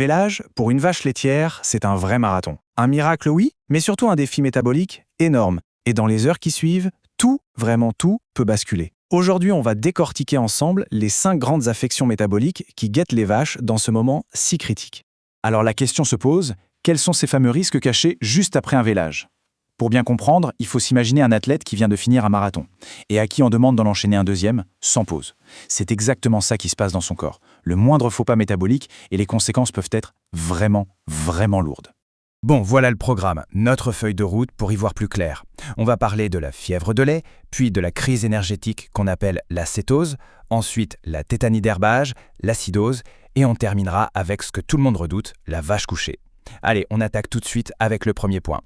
L'élevage, pour une vache laitière, c'est un vrai marathon. Un miracle, oui, mais surtout un défi métabolique énorme. Et dans les heures qui suivent, tout, vraiment tout, peut basculer. Aujourd'hui, on va décortiquer ensemble les 5 grandes affections métaboliques qui guettent les vaches dans ce moment si critique. Alors la question se pose, quels sont ces fameux risques cachés juste après un vélage? Pour bien comprendre, il faut s'imaginer un athlète qui vient de finir un marathon et à qui on demande d'en enchaîner un deuxième sans pause. C'est exactement ça qui se passe dans son corps. Le moindre faux pas métabolique et les conséquences peuvent être vraiment, vraiment lourdes. Bon, voilà le programme, notre feuille de route pour y voir plus clair. On va parler de la fièvre de lait, puis de la crise énergétique qu'on appelle la cétose, ensuite la tétanie d'herbage, l'acidose, et on terminera avec ce que tout le monde redoute, la vache couchée. Allez, on attaque tout de suite avec le premier point.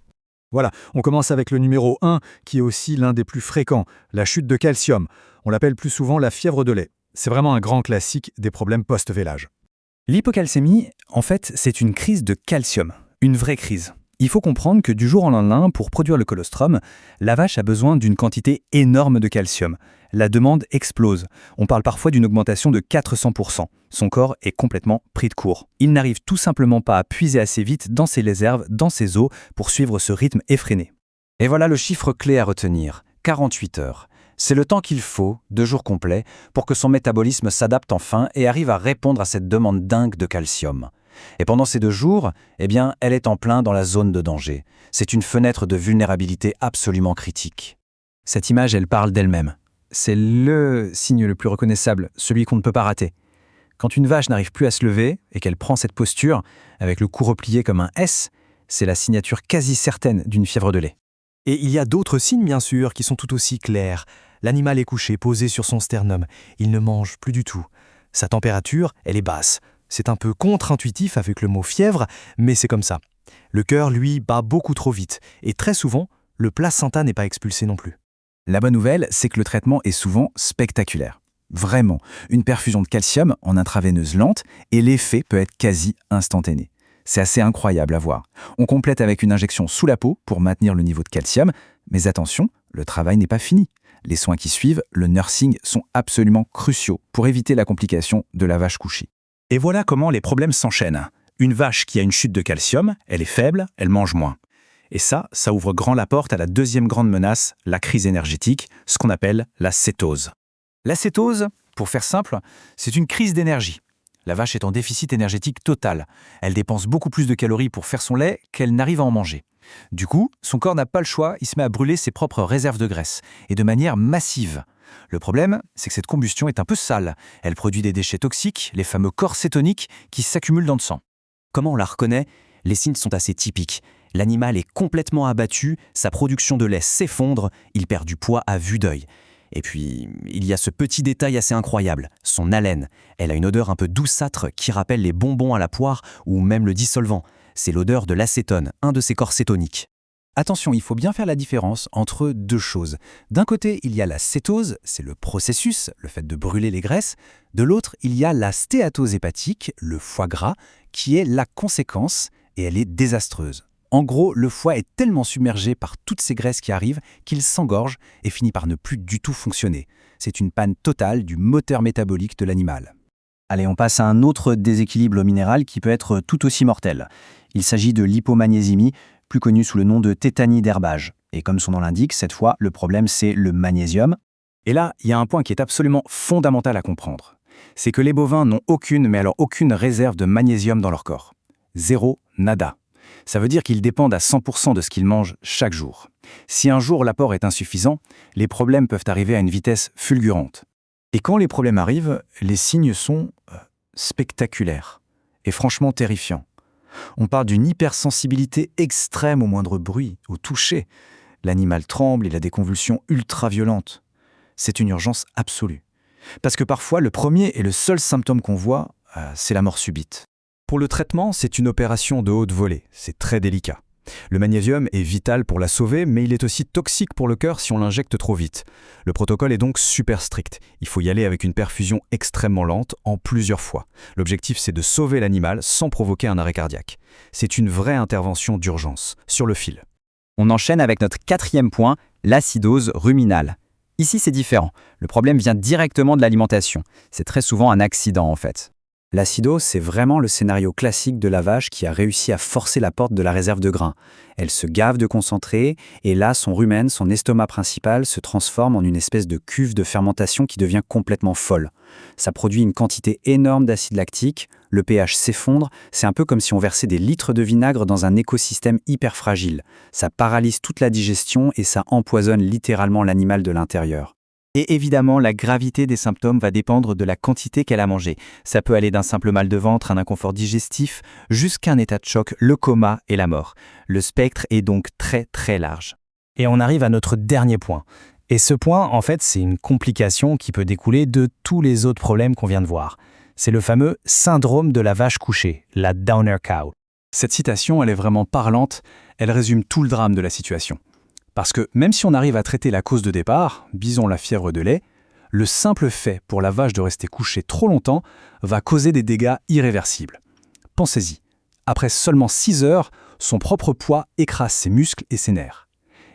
Voilà, on commence avec le numéro 1, qui est aussi l'un des plus fréquents, la chute de calcium. On l'appelle plus souvent la fièvre de lait. C'est vraiment un grand classique des problèmes post-vélage. L'hypocalcémie, en fait, c'est une crise de calcium, une vraie crise. Il faut comprendre que du jour au lendemain, pour produire le colostrum, la vache a besoin d'une quantité énorme de calcium. La demande explose. On parle parfois d'une augmentation de 400%. Son corps est complètement pris de court. Il n'arrive tout simplement pas à puiser assez vite dans ses réserves, dans ses os, pour suivre ce rythme effréné. Et voilà le chiffre clé à retenir, 48 heures. C'est le temps qu'il faut, 2 jours complets, pour que son métabolisme s'adapte enfin et arrive à répondre à cette demande dingue de calcium. Et pendant ces 2 jours, elle est en plein dans la zone de danger. C'est une fenêtre de vulnérabilité absolument critique. Cette image, elle parle d'elle-même. C'est le signe le plus reconnaissable, celui qu'on ne peut pas rater. Quand une vache n'arrive plus à se lever et qu'elle prend cette posture, avec le cou replié comme un S, c'est la signature quasi certaine d'une fièvre de lait. Et il y a d'autres signes, bien sûr, qui sont tout aussi clairs. L'animal est couché, posé sur son sternum. Il ne mange plus du tout. Sa température, elle est basse. C'est un peu contre-intuitif avec le mot fièvre, mais c'est comme ça. Le cœur, lui, bat beaucoup trop vite. Et très souvent, le placenta n'est pas expulsé non plus. La bonne nouvelle, c'est que le traitement est souvent spectaculaire. Vraiment, une perfusion de calcium en intraveineuse lente et l'effet peut être quasi instantané. C'est assez incroyable à voir. On complète avec une injection sous la peau pour maintenir le niveau de calcium, mais attention, le travail n'est pas fini. Les soins qui suivent, le nursing, sont absolument cruciaux pour éviter la complication de la vache couchée. Et voilà comment les problèmes s'enchaînent. Une vache qui a une chute de calcium, elle est faible, elle mange moins. Et ça ouvre grand la porte à la deuxième grande menace, la crise énergétique, ce qu'on appelle la cétose. La cétose, pour faire simple, c'est une crise d'énergie. La vache est en déficit énergétique total. Elle dépense beaucoup plus de calories pour faire son lait qu'elle n'arrive à en manger. Du coup, son corps n'a pas le choix, il se met à brûler ses propres réserves de graisse, et de manière massive. Le problème, c'est que cette combustion est un peu sale. Elle produit des déchets toxiques, les fameux corps cétoniques, qui s'accumulent dans le sang. Comment on la reconnaît? Les signes sont assez typiques. L'animal est complètement abattu, sa production de lait s'effondre, il perd du poids à vue d'œil. Et puis, il y a ce petit détail assez incroyable, son haleine. Elle a une odeur un peu douceâtre qui rappelle les bonbons à la poire ou même le dissolvant. C'est l'odeur de l'acétone, un de ces corps cétoniques. Attention, il faut bien faire la différence entre 2 choses. D'un côté, il y a la cétose, c'est le processus, le fait de brûler les graisses. De l'autre, il y a la stéatose hépatique, le foie gras, qui est la conséquence, et elle est désastreuse. En gros, le foie est tellement submergé par toutes ces graisses qui arrivent qu'il s'engorge et finit par ne plus du tout fonctionner. C'est une panne totale du moteur métabolique de l'animal. Allez, on passe à un autre déséquilibre minéral qui peut être tout aussi mortel. Il s'agit de l'hypomagnésémie, plus connue sous le nom de tétanie d'herbage. Et comme son nom l'indique, cette fois, le problème c'est le magnésium. Et là, il y a un point qui est absolument fondamental à comprendre. C'est que les bovins n'ont aucune réserve de magnésium dans leur corps. Zéro, nada. Ça veut dire qu'ils dépendent à 100% de ce qu'ils mangent chaque jour. Si un jour l'apport est insuffisant, les problèmes peuvent arriver à une vitesse fulgurante. Et quand les problèmes arrivent, les signes sont spectaculaires et franchement terrifiants. On parle d'une hypersensibilité extrême au moindre bruit, au toucher. L'animal tremble, il a des convulsions ultra-violentes. C'est une urgence absolue. Parce que parfois, le premier et le seul symptôme qu'on voit, c'est la mort subite. Pour le traitement, c'est une opération de haute volée. C'est très délicat. Le magnésium est vital pour la sauver, mais il est aussi toxique pour le cœur si on l'injecte trop vite. Le protocole est donc super strict. Il faut y aller avec une perfusion extrêmement lente, en plusieurs fois. L'objectif, c'est de sauver l'animal sans provoquer un arrêt cardiaque. C'est une vraie intervention d'urgence, sur le fil. On enchaîne avec notre 4e point, l'acidose ruminale. Ici, c'est différent. Le problème vient directement de l'alimentation. C'est très souvent un accident, en fait. L'acidose, c'est vraiment le scénario classique de la vache qui a réussi à forcer la porte de la réserve de grains. Elle se gave de concentré, et là, son rumen, son estomac principal, se transforme en une espèce de cuve de fermentation qui devient complètement folle. Ça produit une quantité énorme d'acide lactique, le pH s'effondre, c'est un peu comme si on versait des litres de vinaigre dans un écosystème hyper fragile. Ça paralyse toute la digestion et ça empoisonne littéralement l'animal de l'intérieur. Et évidemment, la gravité des symptômes va dépendre de la quantité qu'elle a mangée. Ça peut aller d'un simple mal de ventre, un inconfort digestif, jusqu'à un état de choc, le coma et la mort. Le spectre est donc très très large. Et on arrive à notre dernier point. Et ce point, en fait, c'est une complication qui peut découler de tous les autres problèmes qu'on vient de voir. C'est le fameux syndrome de la vache couchée, la downer cow. Cette citation, elle est vraiment parlante, elle résume tout le drame de la situation. Parce que même si on arrive à traiter la cause de départ, disons la fièvre de lait, le simple fait pour la vache de rester couchée trop longtemps va causer des dégâts irréversibles. Pensez-y, après seulement 6 heures, son propre poids écrase ses muscles et ses nerfs.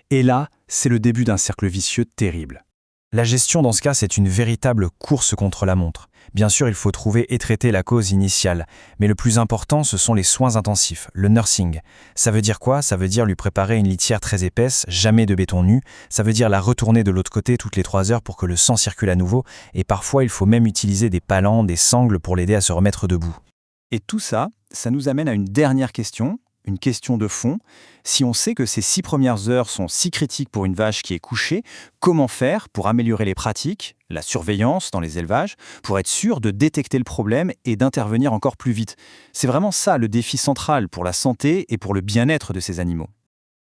Et là, c'est le début d'un cercle vicieux terrible. La gestion dans ce cas, c'est une véritable course contre la montre. Bien sûr, il faut trouver et traiter la cause initiale, mais le plus important, ce sont les soins intensifs, le nursing. Ça veut dire quoi? Ça veut dire lui préparer une litière très épaisse, jamais de béton nu. Ça veut dire la retourner de l'autre côté toutes les 3 heures pour que le sang circule à nouveau, et parfois il faut même utiliser des palans, des sangles pour l'aider à se remettre debout. Et tout ça, ça nous amène à une dernière question, une question de fond. Si on sait que ces 6 premières heures sont si critiques pour une vache qui est couchée, comment faire pour améliorer les pratiques, la surveillance dans les élevages, pour être sûr de détecter le problème et d'intervenir encore plus vite? C'est vraiment ça le défi central pour la santé et pour le bien-être de ces animaux.